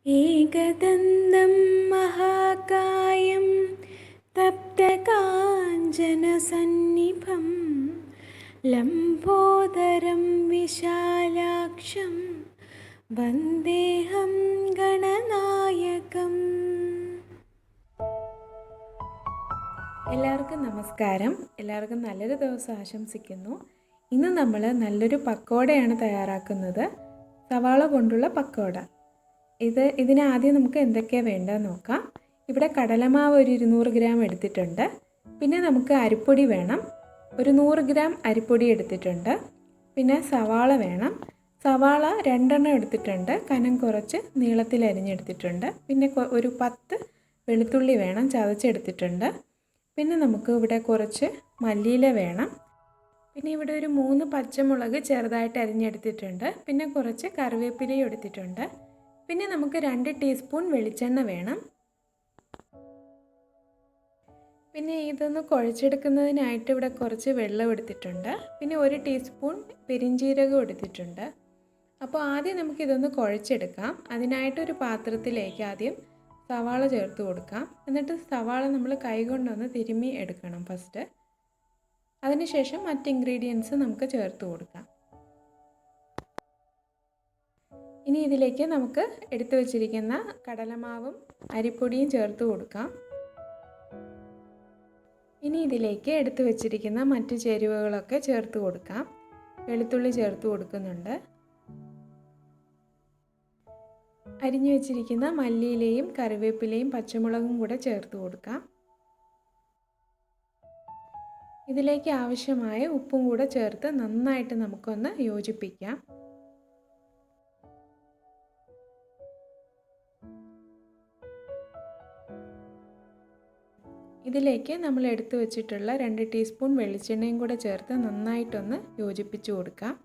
ഏകദന്തം മഹാകായം തപ്തകാഞ്ചനസന്നിഭം ലംബോദരം വിശാലാക്ഷം വന്ദേഹം ഗണനായകം. എല്ലാവർക്കും നമസ്കാരം. എല്ലാവർക്കും നല്ലൊരു ദിവസം ആശംസിക്കുന്നു. ഇന്ന് നമ്മൾ നല്ലൊരു പക്കോടയാണ് തയ്യാറാക്കുന്നത്. സവാള കൊണ്ടുള്ള പക്കോട. ഇതിന് ആദ്യം നമുക്ക് എന്തൊക്കെയാണ് വേണ്ടതെന്ന് നോക്കാം. ഇവിടെ കടലമാവ് ഒരു 200 ഗ്രാം എടുത്തിട്ടുണ്ട്. പിന്നെ നമുക്ക് അരിപ്പൊടി വേണം. ഒരു 100 ഗ്രാം അരിപ്പൊടി എടുത്തിട്ടുണ്ട്. പിന്നെ സവാള വേണം. സവാള 2 എണ്ണം എടുത്തിട്ടുണ്ട്. കനം കുറച്ച് നീളത്തിൽ അരിഞ്ഞെടുത്തിട്ടുണ്ട്. പിന്നെ ഒരു 10 വെളുത്തുള്ളി വേണം, ചതച്ചെടുത്തിട്ടുണ്ട്. പിന്നെ നമുക്ക് ഇവിടെ കുറച്ച് മല്ലിയില വേണം. പിന്നെ ഇവിടെ ഒരു 3 പച്ചമുളക് ചെറുതായിട്ട് അരിഞ്ഞെടുത്തിട്ടുണ്ട്. പിന്നെ കുറച്ച് കറിവേപ്പിലയും എടുത്തിട്ടുണ്ട്. പിന്നെ നമുക്ക് 2 ടീസ്പൂൺ വെളിച്ചെണ്ണ വേണം. പിന്നെ ഇതൊന്ന് കുഴച്ചെടുക്കുന്നതിനായിട്ട് ഇവിടെ കുറച്ച് വെള്ളം എടുത്തിട്ടുണ്ട്. പിന്നെ 1 ടീസ്പൂൺ പെരിഞ്ജീരകം എടുത്തിട്ടുണ്ട്. അപ്പോൾ ആദ്യം നമുക്കിതൊന്ന് കുഴച്ചെടുക്കാം. അതിനായിട്ടൊരു പാത്രത്തിലേക്ക് ആദ്യം സവാള ചേർത്ത് കൊടുക്കാം. എന്നിട്ട് സവാള നമ്മൾ കൈകൊണ്ടൊന്ന് തിരുമ്മി എടുക്കണം ഫസ്റ്റ്. അതിനുശേഷം മറ്റ് ഇൻഗ്രീഡിയൻസ് നമുക്ക് ചേർത്ത് കൊടുക്കാം. ഇനി ഇതിലേക്ക് നമുക്ക് എടുത്തു വച്ചിരിക്കുന്ന കടലമാവും അരിപ്പൊടിയും ചേർത്ത് കൊടുക്കാം. ഇനി ഇതിലേക്ക് എടുത്തു വച്ചിരിക്കുന്ന മറ്റ് ചേരുവകളൊക്കെ ചേർത്ത് കൊടുക്കാം. വെളുത്തുള്ളി ചേർത്ത് കൊടുക്കുന്നുണ്ട്. അരിഞ്ഞു വെച്ചിരിക്കുന്ന മല്ലിയിലയും കറിവേപ്പിലയും പച്ചമുളകും കൂടെ ചേർത്ത് കൊടുക്കാം. ഇതിലേക്ക് ആവശ്യമായ ഉപ്പും കൂടെ ചേർത്ത് നന്നായിട്ട് നമുക്കൊന്ന് യോജിപ്പിക്കാം. ഇതിലേക്ക് നമ്മൾ എടുത്തു വച്ചിട്ടുള്ള 2 ടീസ്പൂൺ വെളിച്ചെണ്ണയും കൂടെ ചേർത്ത് നന്നായിട്ടൊന്ന് യോജിപ്പിച്ച് കൊടുക്കാം.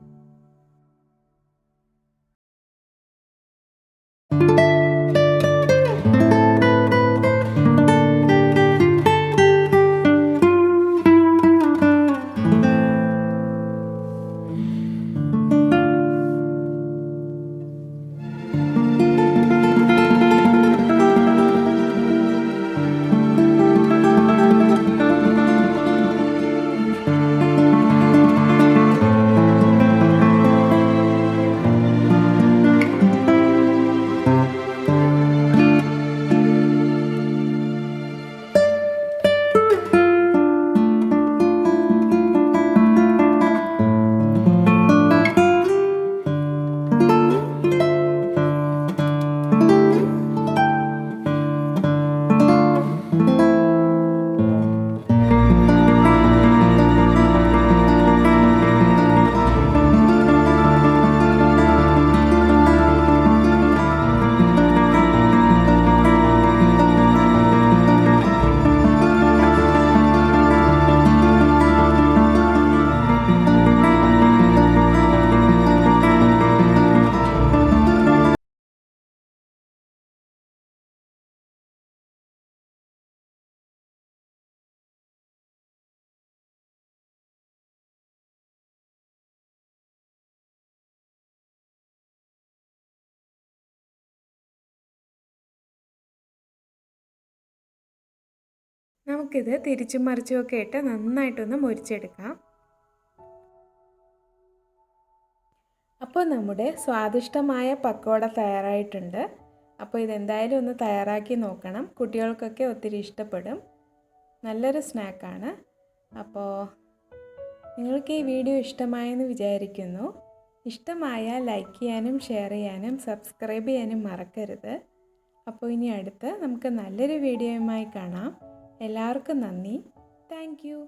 നമുക്കിത് തിരിച്ചും മറിച്ചുമൊക്കെ ഇട്ട് നന്നായിട്ടൊന്ന് മുരിച്ചെടുക്കാം. അപ്പോൾ നമ്മുടെ സ്വാദിഷ്ടമായ പക്കോട തയ്യാറായിട്ടുണ്ട്. അപ്പോൾ ഇതെന്തായാലും ഒന്ന് തയ്യാറാക്കി നോക്കണം. കുട്ടികൾക്കൊക്കെ ഒത്തിരി ഇഷ്ടപ്പെടും. നല്ലൊരു സ്നാക്കാണ്. അപ്പോൾ നിങ്ങൾക്ക് ഈ വീഡിയോ ഇഷ്ടമായെന്ന് വിചാരിക്കുന്നു. ഇഷ്ടമായാൽ ലൈക്ക് ചെയ്യാനും ഷെയർ ചെയ്യാനും സബ്സ്ക്രൈബ് ചെയ്യാനും മറക്കരുത്. അപ്പോൾ ഇനി അടുത്ത് നമുക്ക് നല്ലൊരു വീഡിയോയുമായി കാണാം. എല്ലാവർക്കും നന്ദി. Thank you.